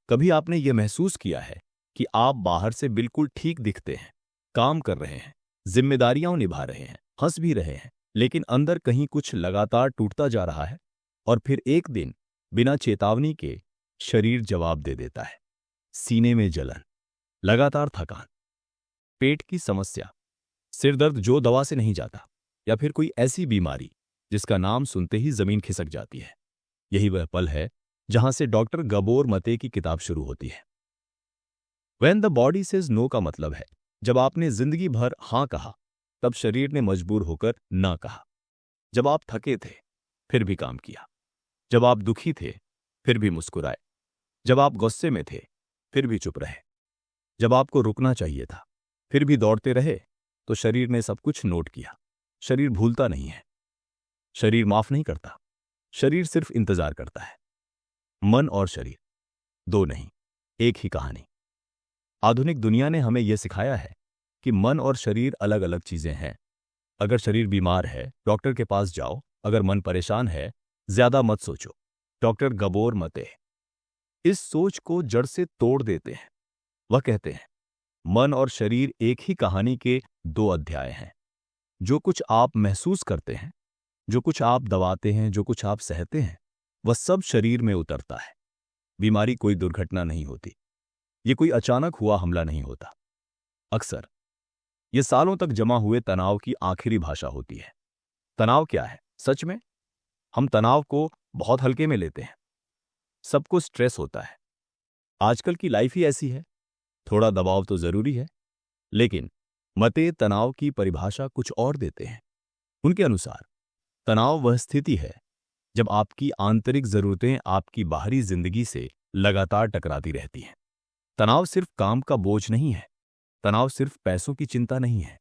कभी आपने ये महसूस किया है कि आप बाहर से बिल्कुल ठीक दिखते हैं, काम कर रहे हैं, जिम्मेदारियां निभा रहे हैं, हंस भी रहे हैं, लेकिन अंदर कहीं कुछ लगातार टूटता जा रहा है? और फिर एक दिन बिना चेतावनी के शरीर जवाब दे देता है। सीने में जलन, लगातार थकान, पेट की समस्या, सिर दर्द जो दवा से नहीं जाता, या फिर कोई ऐसी बीमारी जिसका नाम सुनते ही जमीन खिसक जाती है। यही वह पल है जहां से डॉक्टर गबोर मते की किताब शुरू होती है। When the body says no का मतलब है जब आपने जिंदगी भर हां कहा, तब शरीर ने मजबूर होकर ना कहा। जब आप थके थे फिर भी काम किया, जब आप दुखी थे फिर भी मुस्कुराए, जब आप गुस्से में थे फिर भी चुप रहे, जब आपको रुकना चाहिए था फिर भी दौड़ते रहे। तो शरीर ने सब कुछ नोट किया। शरीर भूलता नहीं है, शरीर माफ नहीं करता, शरीर सिर्फ इंतजार करता है। मन और शरीर दो नहीं, एक ही कहानी। आधुनिक दुनिया ने हमें यह सिखाया है कि मन और शरीर अलग अलग चीजें हैं। अगर शरीर बीमार है डॉक्टर के पास जाओ, अगर मन परेशान है ज्यादा मत सोचो। डॉक्टर गबोर मते इस सोच को जड़ से तोड़ देते हैं। वह कहते हैं मन और शरीर एक ही कहानी के दो अध्याय हैं। जो कुछ आप महसूस करते हैं, जो कुछ आप दबाते हैं, जो कुछ आप सहते हैं, वह सब शरीर में उतरता है। बीमारी कोई दुर्घटना नहीं होती, ये कोई अचानक हुआ हमला नहीं होता। अक्सर ये सालों तक जमा हुए तनाव की आखिरी भाषा होती है। तनाव क्या है? सच में हम तनाव को बहुत हल्के में लेते हैं। सबको स्ट्रेस होता है, आजकल की लाइफ ही ऐसी है, थोड़ा दबाव तो जरूरी है। लेकिन मते तनाव की परिभाषा कुछ और देते हैं। उनके अनुसार तनाव वह स्थिति है जब आपकी आंतरिक जरूरतें आपकी बाहरी जिंदगी से लगातार टकराती रहती हैं। तनाव सिर्फ काम का बोझ नहीं है, तनाव सिर्फ पैसों की चिंता नहीं है।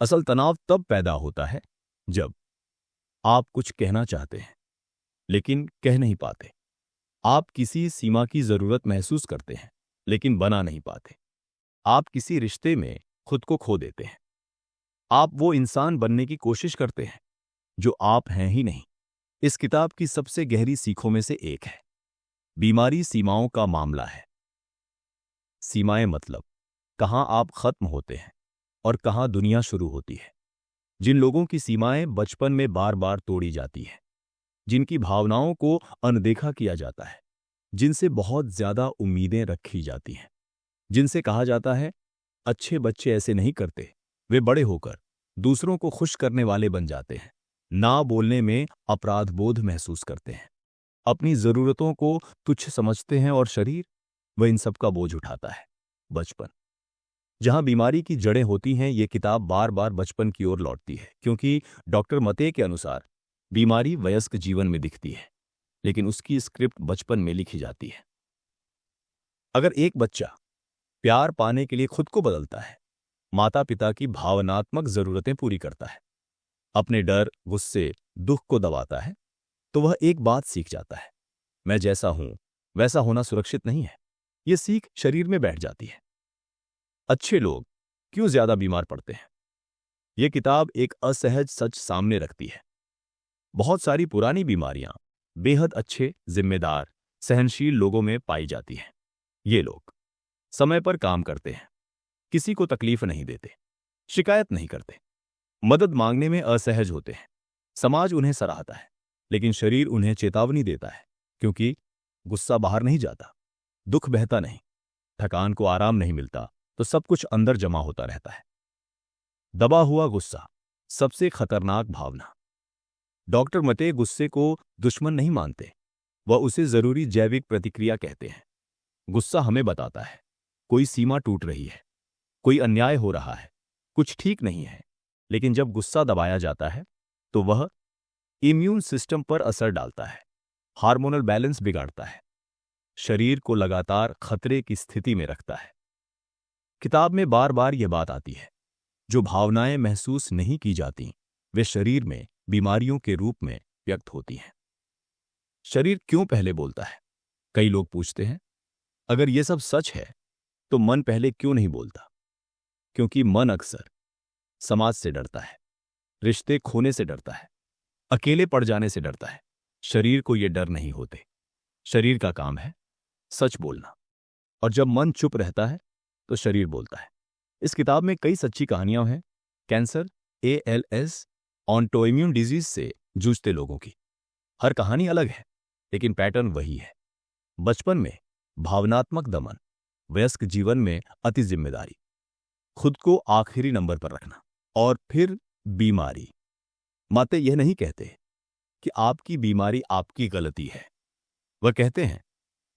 असल तनाव तब पैदा होता है जब आप कुछ कहना चाहते हैं लेकिन कह नहीं पाते। आप किसी सीमा की जरूरत महसूस करते हैं लेकिन बना नहीं पाते। आप किसी रिश्ते में खुद को खो देते हैं। आप वो इंसान बनने की कोशिश करते हैं जो आप हैं ही नहीं। इस किताब की सबसे गहरी सीखों में से एक है, बीमारी सीमाओं का मामला है। सीमाएं मतलब कहां आप खत्म होते हैं और कहां दुनिया शुरू होती है। जिन लोगों की सीमाएं बचपन में बार बार तोड़ी जाती हैं, जिनकी भावनाओं को अनदेखा किया जाता है, जिनसे बहुत ज्यादा उम्मीदें रखी जाती हैं, जिनसे कहा जाता है अच्छे बच्चे ऐसे नहीं करते, वे बड़े होकर दूसरों को खुश करने वाले बन जाते हैं, ना बोलने में अपराध बोध महसूस करते हैं, अपनी जरूरतों को तुच्छ समझते हैं, और शरीर वह इन सब का बोझ उठाता है। बचपन जहां बीमारी की जड़ें होती हैं, ये किताब बार बार बचपन की ओर लौटती है, क्योंकि डॉक्टर मते के अनुसार बीमारी वयस्क जीवन में दिखती है लेकिन उसकी स्क्रिप्ट बचपन में लिखी जाती है। अगर एक बच्चा प्यार पाने के लिए खुद को बदलता है, माता पिता की भावनात्मक जरूरतें पूरी करता है, अपने डर, गुस्से, दुख को दबाता है, तो वह एक बात सीख जाता है, मैं जैसा हूं वैसा होना सुरक्षित नहीं है। यह सीख शरीर में बैठ जाती है। अच्छे लोग क्यों ज्यादा बीमार पड़ते हैं? यह किताब एक असहज सच सामने रखती है। बहुत सारी पुरानी बीमारियां बेहद अच्छे, जिम्मेदार, सहनशील लोगों में पाई जाती हैं। ये लोग समय पर काम करते हैं, किसी को तकलीफ नहीं देते, शिकायत नहीं करते, मदद मांगने में असहज होते हैं। समाज उन्हें सराहता है लेकिन शरीर उन्हें चेतावनी देता है, क्योंकि गुस्सा बाहर नहीं जाता, दुख बहता नहीं, थकान को आराम नहीं मिलता, तो सब कुछ अंदर जमा होता रहता है। दबा हुआ गुस्सा सबसे खतरनाक भावना। डॉक्टर मते गुस्से को दुश्मन नहीं मानते, वह उसे जरूरी जैविक प्रतिक्रिया कहते हैं। गुस्सा हमें बताता है कोई सीमा टूट रही है, कोई अन्याय हो रहा है, कुछ ठीक नहीं है। लेकिन जब गुस्सा दबाया जाता है तो वह इम्यून सिस्टम पर असर डालता है, हार्मोनल बैलेंस बिगाड़ता है, शरीर को लगातार खतरे की स्थिति में रखता है। किताब में बार बार यह बात आती है, जो भावनाएं महसूस नहीं की जाती वे शरीर में बीमारियों के रूप में व्यक्त होती हैं। शरीर क्यों पहले बोलता है? कई लोग पूछते हैं, अगर यह सब सच है तो मन पहले क्यों नहीं बोलता? क्योंकि मन अक्सर समाज से डरता है, रिश्ते खोने से डरता है, अकेले पड़ जाने से डरता है। शरीर को ये डर नहीं होते। शरीर का काम है सच बोलना। और जब मन चुप रहता है तो शरीर बोलता है। इस किताब में कई सच्ची कहानियां हैं कैंसर, ALS, ऑटोइम्यून डिजीज से जूझते लोगों की। हर कहानी अलग है, लेकिन पैटर्न वही है। बचपन में भावनात्मक दमन, वयस्क जीवन में अति जिम्मेदारी, खुद को आखिरी नंबर पर रखना, और फिर बीमारी। माते यह नहीं कहते कि आपकी बीमारी आपकी गलती है। वह कहते हैं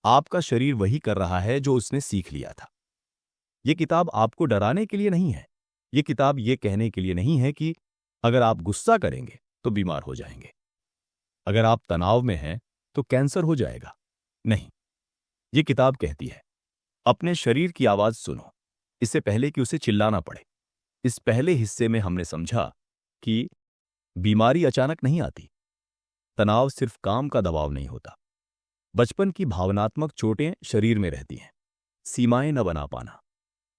आपका शरीर वही कर रहा है जो उसने सीख लिया था। यह किताब आपको डराने के लिए नहीं है। यह किताब यह कहने के लिए नहीं है कि अगर आप गुस्सा करेंगे तो बीमार हो जाएंगे, अगर आप तनाव में हैं तो कैंसर हो जाएगा। नहीं, यह किताब कहती है अपने शरीर की आवाज सुनो, इससे पहले कि उसे चिल्लाना पड़े। इस पहले हिस्से में हमने समझा कि बीमारी अचानक नहीं आती, तनाव सिर्फ काम का दबाव नहीं होता, बचपन की भावनात्मक चोटें शरीर में रहती हैं। सीमाएं न बना पाना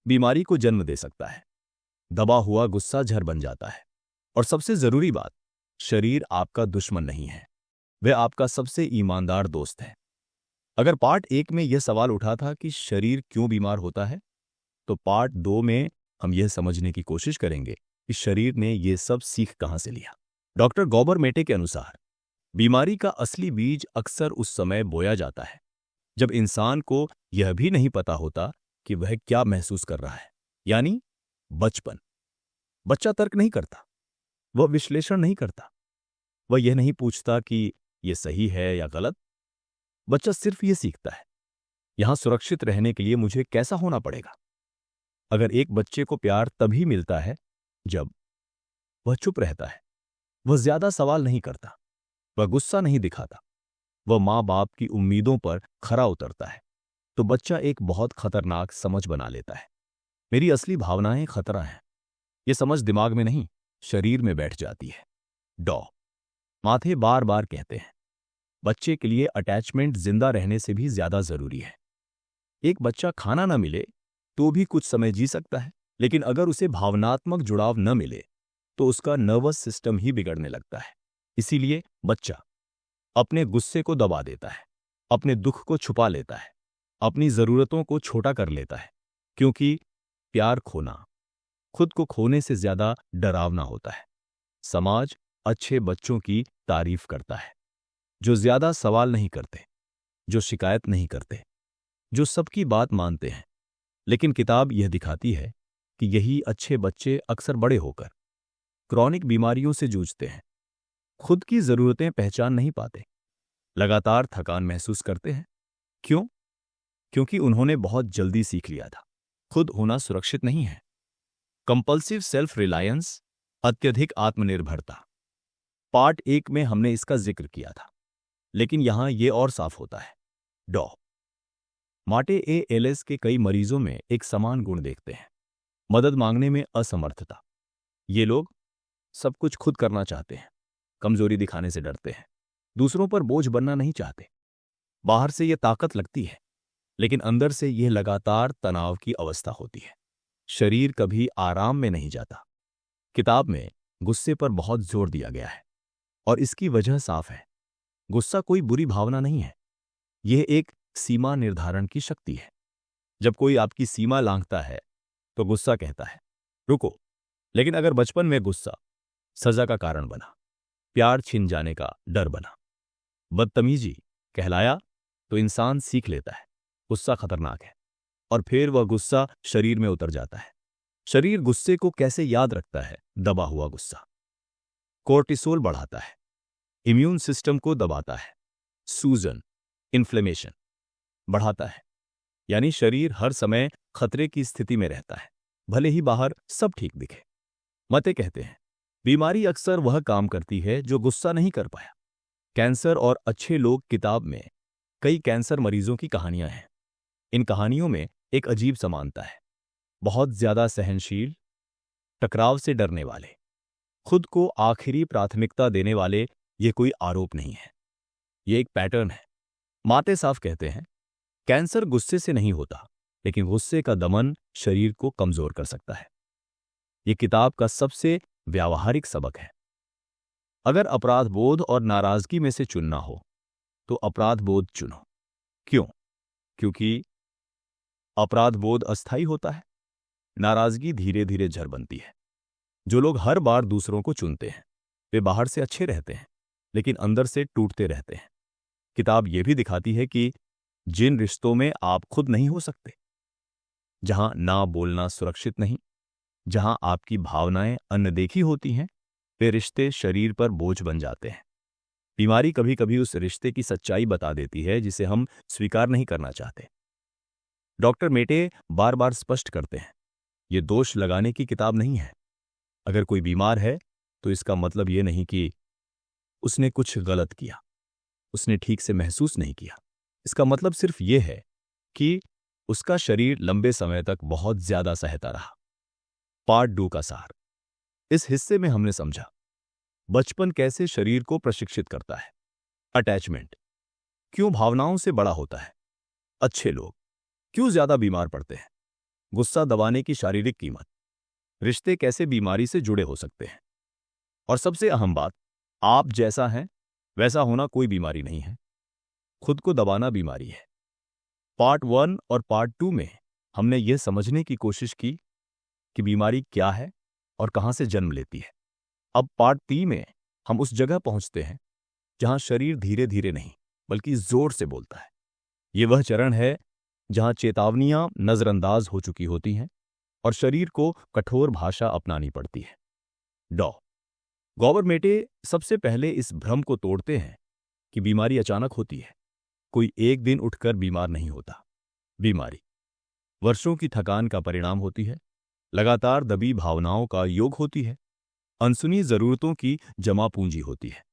बीमारी को जन्म दे सकता है। दबा हुआ गुस्सा जहर बन जाता है। और सबसे जरूरी बात, शरीर आपका दुश्मन नहीं है, वह आपका सबसे ईमानदार दोस्त है। अगर पार्ट 1 में यह सवाल उठा था कि शरीर क्यों बीमार होता है, तो पार्ट 2 में हम यह समझने की कोशिश करेंगे कि शरीर ने यह सब सीख कहां से लिया। डॉक्टर गॉबर मेटे के अनुसार बीमारी का असली बीज अक्सर उस समय बोया जाता है जब इंसान को यह भी नहीं पता होता कि वह क्या महसूस कर रहा है, यानी बचपन। बच्चा तर्क नहीं करता, वह विश्लेषण नहीं करता, वह यह नहीं पूछता कि यह सही है या गलत। बच्चा सिर्फ यह सीखता है, यहां सुरक्षित रहने के लिए मुझे कैसा होना पड़ेगा। अगर एक बच्चे को प्यार तभी मिलता है जब वह चुप रहता है, वह ज्यादा सवाल नहीं करता, वह गुस्सा नहीं दिखाता, वह मां बाप की उम्मीदों पर खरा उतरता है, तो बच्चा एक बहुत खतरनाक समझ बना लेता है। मेरी असली भावनाएं खतरा हैं। यह समझ दिमाग में नहीं, शरीर में बैठ जाती है। डॉ माथे बार बार कहते हैं बच्चे के लिए अटैचमेंट जिंदा रहने से भी ज्यादा जरूरी है। एक बच्चा खाना न मिले तो भी कुछ समय जी सकता है, लेकिन अगर उसे भावनात्मक जुड़ाव न मिले तो उसका नर्वस सिस्टम ही बिगड़ने लगता है। इसीलिए बच्चा अपने गुस्से को दबा देता है, अपने दुख को छुपा लेता है, अपनी जरूरतों को छोटा कर लेता है, क्योंकि प्यार खोना खुद को खोने से ज्यादा डरावना होता है। समाज अच्छे बच्चों की तारीफ करता है, जो ज्यादा सवाल नहीं करते, जो शिकायत नहीं करते, जो सबकी बात मानते हैं। लेकिन किताब यह दिखाती है कि यही अच्छे बच्चे अक्सर बड़े होकर क्रॉनिक बीमारियों से जूझते हैं, खुद की जरूरतें पहचान नहीं पाते, लगातार थकान महसूस करते हैं। क्यों? क्योंकि उन्होंने बहुत जल्दी सीख लिया था खुद होना सुरक्षित नहीं है। कंपल्सिव सेल्फ रिलायंस, अत्यधिक आत्मनिर्भरता। पार्ट 1 में हमने इसका जिक्र किया था, लेकिन यहां यह और साफ होता है। डॉ माटे ALS के कई मरीजों में एक समान गुण देखते हैं, मदद मांगने में असमर्थता। ये लोग सब कुछ खुद करना चाहते हैं, कमजोरी दिखाने से डरते हैं, दूसरों पर बोझ बनना नहीं चाहते। बाहर से यह ताकत लगती है, लेकिन अंदर से यह लगातार तनाव की अवस्था होती है। शरीर कभी आराम में नहीं जाता। किताब में गुस्से पर बहुत जोर दिया गया है, और इसकी वजह साफ है। गुस्सा कोई बुरी भावना नहीं है, यह एक सीमा निर्धारण की शक्ति है। जब कोई आपकी सीमा लांघता है तो गुस्सा कहता है रुको। लेकिन अगर बचपन में गुस्सा सजा का कारण बना, प्यार छिन जाने का डर बना, बदतमीजी कहलाया, तो इंसान सीख लेता है गुस्सा खतरनाक है, और फिर वह गुस्सा शरीर में उतर जाता है। शरीर गुस्से को कैसे याद रखता है? दबा हुआ गुस्सा कोर्टिसोल बढ़ाता है, इम्यून सिस्टम को दबाता है, सूजन, इन्फ्लेमेशन बढ़ाता है, यानी शरीर हर समय खतरे की स्थिति में रहता है, भले ही बाहर सब ठीक दिखे। मते कहते हैं बीमारी अक्सर वह काम करती है जो गुस्सा नहीं कर पाया। कैंसर और अच्छे लोग किताब में कई कैंसर मरीजों की कहानियां हैं। इन कहानियों में एक अजीब समानता है, बहुत ज्यादा सहनशील, टकराव से डरने वाले, खुद को आखिरी प्राथमिकता देने वाले। ये कोई आरोप नहीं है, ये एक पैटर्न है। माते साफ कहते हैं कैंसर गुस्से से नहीं होता, लेकिन गुस्से का दमन शरीर को कमजोर कर सकता है। यह किताब का सबसे व्यावहारिक सबक है। अगर अपराध बोध और नाराजगी में से चुनना हो तो अपराध बोध चुनो। क्यों? क्योंकि अपराध बोध अस्थायी होता है। नाराजगी धीरे धीरे जड़ बनती है। जो लोग हर बार दूसरों को चुनते हैं वे बाहर से अच्छे रहते हैं लेकिन अंदर से टूटते रहते हैं। किताब यह भी दिखाती है कि जिन रिश्तों में आप खुद नहीं हो सकते, जहां ना बोलना सुरक्षित नहीं, जहां आपकी भावनाएं अनदेखी होती हैं, वे रिश्ते शरीर पर बोझ बन जाते हैं। बीमारी कभी कभी उस रिश्ते की सच्चाई बता देती है जिसे हम स्वीकार नहीं करना चाहते। डॉक्टर मेटे बार बार स्पष्ट करते हैं, यह दोष लगाने की किताब नहीं है। अगर कोई बीमार है तो इसका मतलब यह नहीं कि उसने कुछ गलत किया, उसने ठीक से महसूस नहीं किया। इसका मतलब सिर्फ यह है कि उसका शरीर लंबे समय तक बहुत ज्यादा सहता रहा। पार्ट 2 का सार। इस हिस्से में हमने समझा बचपन कैसे शरीर को प्रशिक्षित करता है, अटैचमेंट क्यों भावनाओं से बड़ा होता है, अच्छे लोग क्यों ज्यादा बीमार पड़ते हैं, गुस्सा दबाने की शारीरिक कीमत, रिश्ते कैसे बीमारी से जुड़े हो सकते हैं, और सबसे अहम बात, आप जैसा हैं वैसा होना कोई बीमारी नहीं है, खुद को दबाना बीमारी है। पार्ट 1 और पार्ट 2 में हमने यह समझने की कोशिश की कि बीमारी क्या है और कहां से जन्म लेती है। अब पार्ट 3 में हम उस जगह पहुंचते हैं जहां शरीर धीरे धीरे नहीं बल्कि जोर से बोलता है। यह वह चरण है जहां चेतावनियां नजरअंदाज हो चुकी होती हैं और शरीर को कठोर भाषा अपनानी पड़ती है। डॉ गॉबर मेटे सबसे पहले इस भ्रम को तोड़ते हैं कि बीमारी अचानक होती है। कोई एक दिन उठकर बीमार नहीं होता। बीमारी वर्षों की थकान का परिणाम होती है, लगातार दबी भावनाओं का योग होती है, अनसुनी जरूरतों की जमा पूंजी होती है।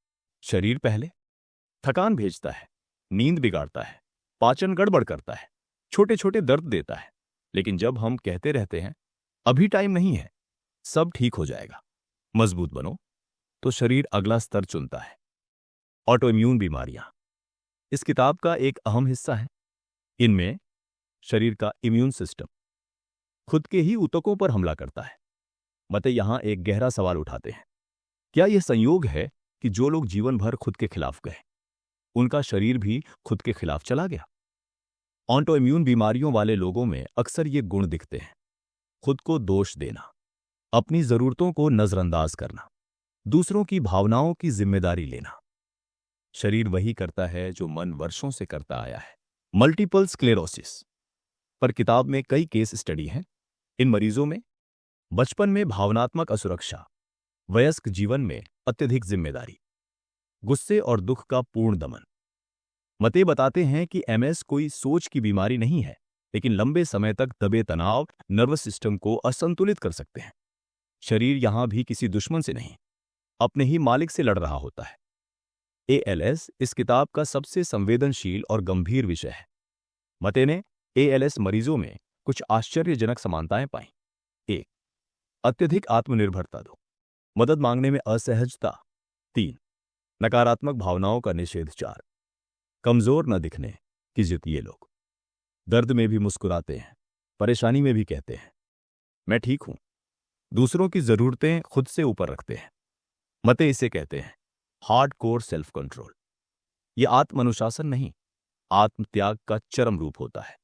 शरीर पहले थकान भेजता है, नींद बिगाड़ता है, पाचन गड़बड़ करता है, छोटे छोटे दर्द देता है। लेकिन जब हम कहते रहते हैं अभी टाइम नहीं है, सब ठीक हो जाएगा, मजबूत बनो, तो शरीर अगला स्तर चुनता है। ऑटो इम्यून बीमारियां इस किताब का एक अहम हिस्सा है। इनमें शरीर का इम्यून सिस्टम खुद के ही ऊतकों पर हमला करता है। मते यहां एक गहरा सवाल उठाते हैं, क्या यह संयोग है कि जो लोग जीवन भर खुद के खिलाफ गए उनका शरीर भी खुद के खिलाफ चला गया? ऑटो इम्यून बीमारियों वाले लोगों में अक्सर ये गुण दिखते हैं, खुद को दोष देना, अपनी जरूरतों को नजरअंदाज करना, दूसरों की भावनाओं की जिम्मेदारी लेना। शरीर वही करता है जो मन वर्षों से करता आया है। मल्टीपल स्क्लेरोसिस पर किताब में कई केस स्टडी हैं। इन मरीजों में बचपन में भावनात्मक असुरक्षा, वयस्क जीवन में अत्यधिक जिम्मेदारी, गुस्से और दुख का पूर्ण दमन। मते बताते हैं कि एमएस कोई सोच की बीमारी नहीं है, लेकिन लंबे समय तक दबे तनाव नर्वस सिस्टम को असंतुलित कर सकते हैं। शरीर यहां भी किसी दुश्मन से नहीं, अपने ही मालिक से लड़ रहा होता है। एएलएस इस किताब का सबसे संवेदनशील और गंभीर विषय है। मते ने एएलएस मरीजों में कुछ आश्चर्यजनक समानताएं पाई। 1. अत्यधिक आत्मनिर्भरता। 2. मदद मांगने में असहजता। 3. नकारात्मक भावनाओं का निषेध। 4. कमजोर न दिखने की जिद। ये लोग दर्द में भी मुस्कुराते हैं, परेशानी में भी कहते हैं मैं ठीक हूं, दूसरों की जरूरतें खुद से ऊपर रखते हैं। मते इसे कहते हैं हार्डकोर सेल्फ कंट्रोल। यह आत्मानुशासन नहीं, आत्मत्याग का चरम रूप होता है।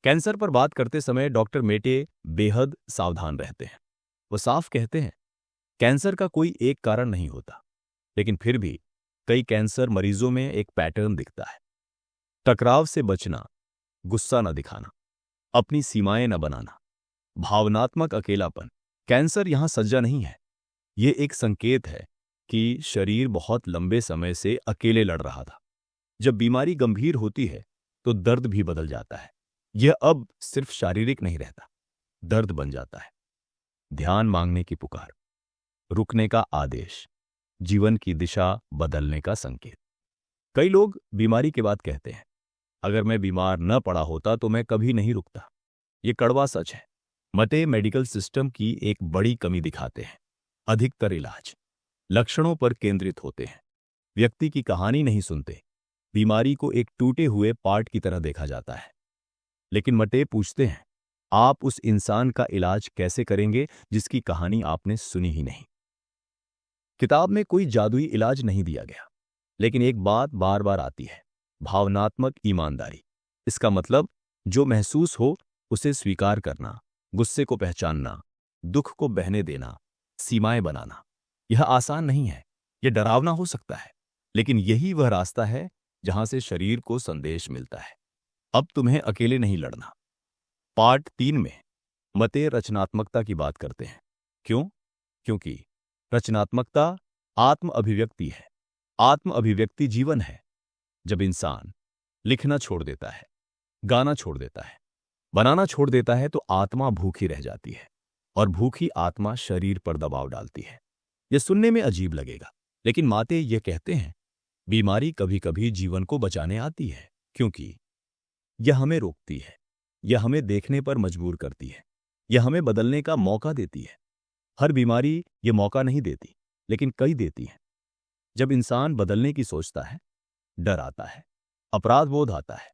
कैंसर पर बात करते समय डॉक्टर मेटे बेहद सावधान रहते हैं। वो साफ कहते हैं कैंसर का कोई एक कारण नहीं होता, लेकिन फिर भी कई कैंसर मरीजों में एक पैटर्न दिखता है। टकराव से बचना, गुस्सा न दिखाना, अपनी सीमाएं न बनाना, भावनात्मक अकेलापन। कैंसर यहां सज्जा नहीं है, यह एक संकेत है कि शरीर बहुत लंबे समय से अकेले लड़ रहा था। जब बीमारी गंभीर होती है तो दर्द भी बदल जाता है। यह अब सिर्फ शारीरिक नहीं रहता, दर्द बन जाता है। ध्यान मांगने की पुकार, रुकने का आदेश, जीवन की दिशा बदलने का संकेत। कई लोग बीमारी के बाद कहते हैं अगर मैं बीमार न पड़ा होता तो मैं कभी नहीं रुकता। यह कड़वा सच है। मते मेडिकल सिस्टम की एक बड़ी कमी दिखाते हैं। अधिकतर इलाज लक्षणों पर केंद्रित होते हैं, व्यक्ति की कहानी नहीं सुनते। बीमारी को एक टूटे हुए पार्ट की तरह देखा जाता है। लेकिन मटे पूछते हैं आप उस इंसान का इलाज कैसे करेंगे जिसकी कहानी आपने सुनी ही नहीं? किताब में कोई जादुई इलाज नहीं दिया गया, लेकिन एक बात बार बार आती है, भावनात्मक ईमानदारी। इसका मतलब जो महसूस हो उसे स्वीकार करना, गुस्से को पहचानना, दुख को बहने देना, सीमाएं बनाना। यह आसान नहीं है, यह डरावना हो सकता है, लेकिन यही वह रास्ता है जहां से शरीर को संदेश मिलता है, अब तुम्हें अकेले नहीं लड़ना। पार्ट 3 में मते रचनात्मकता की बात करते हैं। क्यों? क्योंकि रचनात्मकता आत्म अभिव्यक्ति है। आत्म अभिव्यक्ति जीवन है। जब इंसान लिखना छोड़ देता है, गाना छोड़ देता है, बनाना छोड़ देता है, तो आत्मा भूखी रह जाती है, और भूखी आत्मा शरीर पर दबाव डालती है। यह सुनने में अजीब लगेगा, लेकिन माते ये कहते हैं, बीमारी कभी कभी जीवन को बचाने आती है, क्योंकि यह हमें रोकती है, यह हमें देखने पर मजबूर करती है, यह हमें बदलने का मौका देती है। हर बीमारी ये मौका नहीं देती, लेकिन कई देती है। जब इंसान बदलने की सोचता है, डर आता है, अपराध बोध आता है,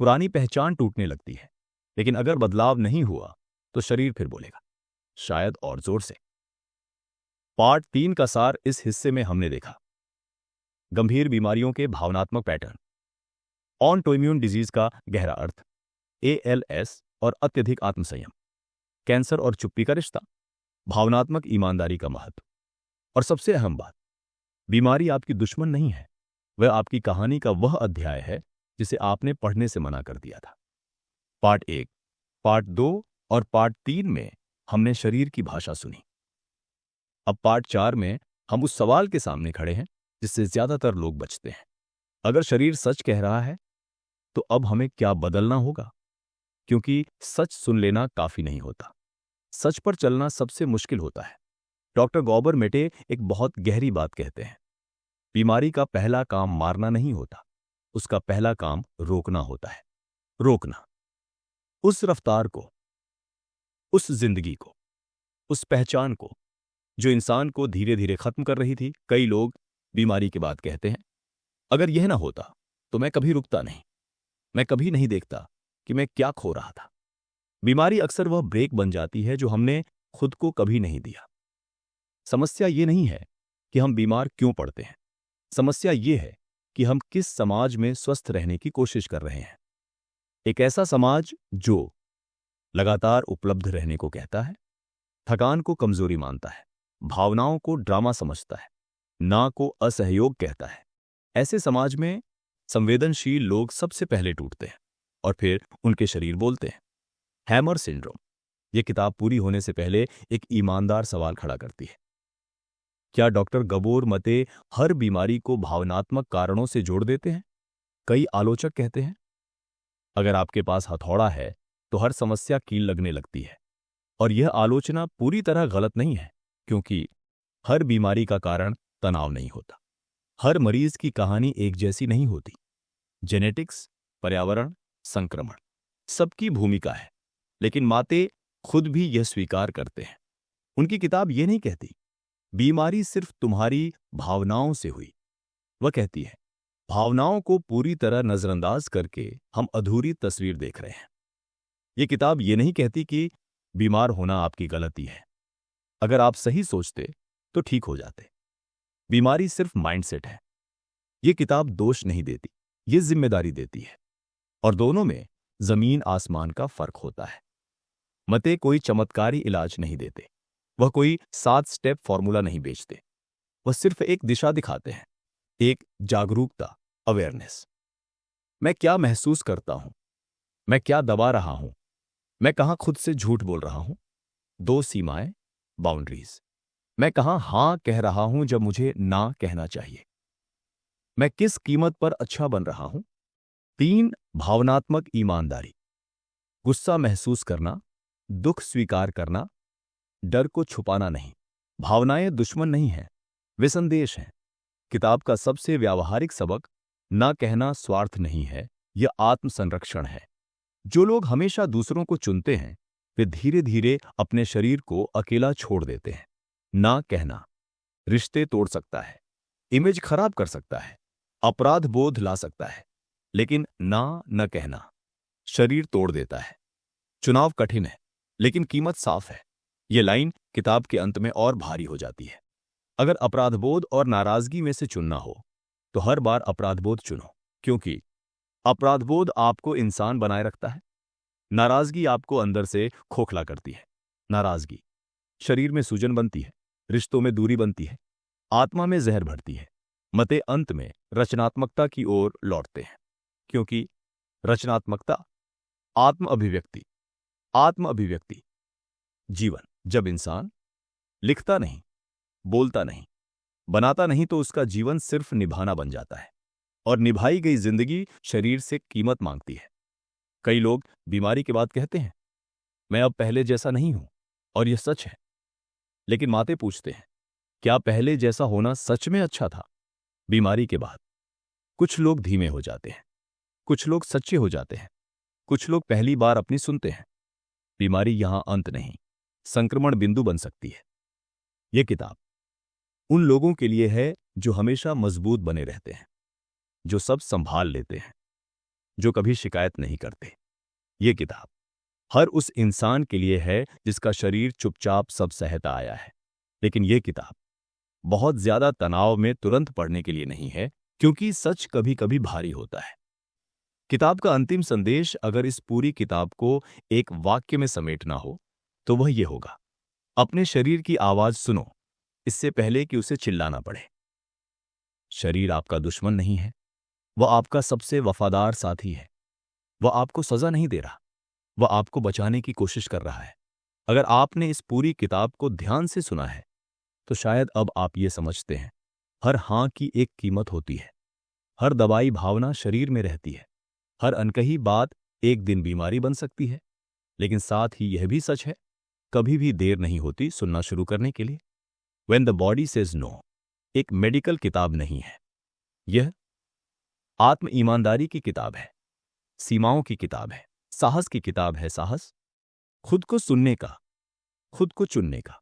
पुरानी पहचान टूटने लगती है। लेकिन अगर बदलाव नहीं हुआ तो शरीर फिर बोलेगा, शायद और जोर से। पार्ट 3 का सार इस हिस्से में हमने देखा। गंभीर बीमारियों के भावनात्मक पैटर्न, ऑटोइम्यून डिजीज का गहरा अर्थ, ALS और अत्यधिक आत्मसंयम, कैंसर और चुप्पी का रिश्ता, भावनात्मक ईमानदारी का महत्व, और सबसे अहम बात, बीमारी आपकी दुश्मन नहीं है, वह आपकी कहानी का वह अध्याय है जिसे आपने पढ़ने से मना कर दिया था। पार्ट 1, पार्ट 2 और पार्ट 3 में हमने शरीर की भाषा सुनी। अब पार्ट 4 में हम उस सवाल के सामने खड़े हैं जिससे ज्यादातर लोग बचते हैं। अगर शरीर सच कह रहा है तो अब हमें क्या बदलना होगा? क्योंकि सच सुन लेना काफी नहीं होता, सच पर चलना सबसे मुश्किल होता है। डॉक्टर गॉबर मेटे एक बहुत गहरी बात कहते हैं, बीमारी का पहला काम मारना नहीं होता, उसका पहला काम रोकना होता है। रोकना उस रफ्तार को, उस जिंदगी को, उस पहचान को जो इंसान को धीरे धीरे खत्म कर रही थी। कई लोग बीमारी के बाद कहते हैं, अगर यह ना होता तो मैं कभी रुकता नहीं, मैं कभी नहीं देखता कि मैं क्या खो रहा था। बीमारी अक्सर वह ब्रेक बन जाती है जो हमने खुद को कभी नहीं दिया। समस्या ये नहीं है कि हम बीमार क्यों पड़ते हैं, समस्या ये है कि हम किस समाज में स्वस्थ रहने की कोशिश कर रहे हैं। एक ऐसा समाज जो लगातार उपलब्ध रहने को कहता है, थकान को कमजोरी मानता है, भावनाओं को ड्रामा समझता है, ना को असहयोग कहता है। ऐसे समाज में संवेदनशील लोग सबसे पहले टूटते हैं और फिर उनके शरीर बोलते हैं। हैमर सिंड्रोम, यह किताब पूरी होने से पहले एक ईमानदार सवाल खड़ा करती है। क्या डॉक्टर गबोर मते हर बीमारी को भावनात्मक कारणों से जोड़ देते हैं? कई आलोचक कहते हैं, अगर आपके पास हथौड़ा है तो हर समस्या कील लगने लगती है। और यह आलोचना पूरी तरह गलत नहीं है, क्योंकि हर बीमारी का कारण तनाव नहीं होता। हर मरीज की कहानी एक जैसी नहीं होती। जेनेटिक्स, पर्यावरण, संक्रमण, सबकी भूमिका है। लेकिन माते खुद भी यह स्वीकार करते हैं। उनकी किताब यह नहीं कहती बीमारी सिर्फ तुम्हारी भावनाओं से हुई। वह कहती है, भावनाओं को पूरी तरह नजरअंदाज करके हम अधूरी तस्वीर देख रहे हैं। यह किताब यह नहीं कहती कि बीमार होना आपकी गलती है, अगर आप सही सोचते तो ठीक हो जाते। बीमारी सिर्फ माइंडसेट है। यह किताब दोष नहीं देती, यह जिम्मेदारी देती है, और दोनों में जमीन आसमान का फर्क होता है। मते कोई चमत्कारी इलाज नहीं देते, वह कोई 7 स्टेप फॉर्मूला नहीं बेचते। वह सिर्फ एक दिशा दिखाते हैं, एक जागरूकता, अवेयरनेस। मैं क्या महसूस करता हूं, मैं क्या दबा रहा हूं, मैं कहां खुद से झूठ बोल रहा हूं। 2 सीमाएं, बाउंड्रीज। मैं कहां हां कह रहा हूं जब मुझे ना कहना चाहिए। मैं किस कीमत पर अच्छा बन रहा हूं। 3 भावनात्मक ईमानदारी, गुस्सा महसूस करना, दुख स्वीकार करना, डर को छुपाना नहीं। भावनाएं दुश्मन नहीं हैं, वे संदेश हैं। किताब का सबसे व्यावहारिक सबक, ना कहना स्वार्थ नहीं है, यह आत्मसंरक्षण है। जो लोग हमेशा दूसरों को चुनते हैं वे धीरे धीरे अपने शरीर को अकेला छोड़ देते हैं। ना कहना रिश्ते तोड़ सकता है, इमेज खराब कर सकता है, अपराध बोध ला सकता है, लेकिन ना न कहना शरीर तोड़ देता है। चुनाव कठिन है, लेकिन कीमत साफ है। यह लाइन किताब के अंत में और भारी हो जाती है। अगर अपराधबोध और नाराजगी में से चुनना हो तो हर बार अपराधबोध चुनो, क्योंकि अपराधबोध आपको इंसान बनाए रखता है, नाराजगी आपको अंदर से खोखला करती है। नाराजगी शरीर में सूजन बनती है, रिश्तों में दूरी बनती है, आत्मा में जहर भरती है। मते अंत में रचनात्मकता की ओर लौटते हैं, क्योंकि रचनात्मकता आत्म अभिव्यक्ति जीवन। जब इंसान लिखता नहीं, बोलता नहीं, बनाता नहीं तो उसका जीवन सिर्फ निभाना बन जाता है, और निभाई गई जिंदगी शरीर से कीमत मांगती है। कई लोग बीमारी के बाद कहते हैं, मैं अब पहले जैसा नहीं हूं, और यह सच है। लेकिन माते पूछते हैं, क्या पहले जैसा होना सच में अच्छा था? बीमारी के बाद कुछ लोग धीमे हो जाते हैं, कुछ लोग सच्चे हो जाते हैं, कुछ लोग पहली बार अपनी सुनते हैं। बीमारी यहां अंत नहीं, संक्रमण बिंदु बन सकती है। यह किताब उन लोगों के लिए है जो हमेशा मजबूत बने रहते हैं, जो सब संभाल लेते हैं, जो कभी शिकायत नहीं करते। यह किताब हर उस इंसान के लिए है जिसका शरीर चुपचाप सब सहता आया है। लेकिन यह किताब बहुत ज्यादा तनाव में तुरंत पढ़ने के लिए नहीं है, क्योंकि सच कभी कभी भारी होता है। किताब का अंतिम संदेश अगर इस पूरी किताब को एक वाक्य में समेटना हो तो वह यह होगा, अपने शरीर की आवाज सुनो इससे पहले कि उसे चिल्लाना पड़े। शरीर आपका दुश्मन नहीं है, वह आपका सबसे वफादार साथी है। वह आपको सजा नहीं दे रहा, वह आपको बचाने की कोशिश कर रहा है। अगर आपने इस पूरी किताब को ध्यान से सुना है तो शायद अब आप ये समझते हैं, हर हां की एक कीमत होती है, हर दबाई भावना शरीर में रहती है, हर अनकही बात एक दिन बीमारी बन सकती है। लेकिन साथ ही यह भी सच है, कभी भी देर नहीं होती सुनना शुरू करने के लिए। When the body says no एक मेडिकल किताब नहीं है, यह आत्म ईमानदारी की किताब है, सीमाओं की किताब है, साहस की किताब है। साहस खुद को सुनने का, खुद को चुनने का,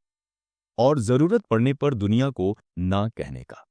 और जरूरत पड़ने पर दुनिया को ना कहने का।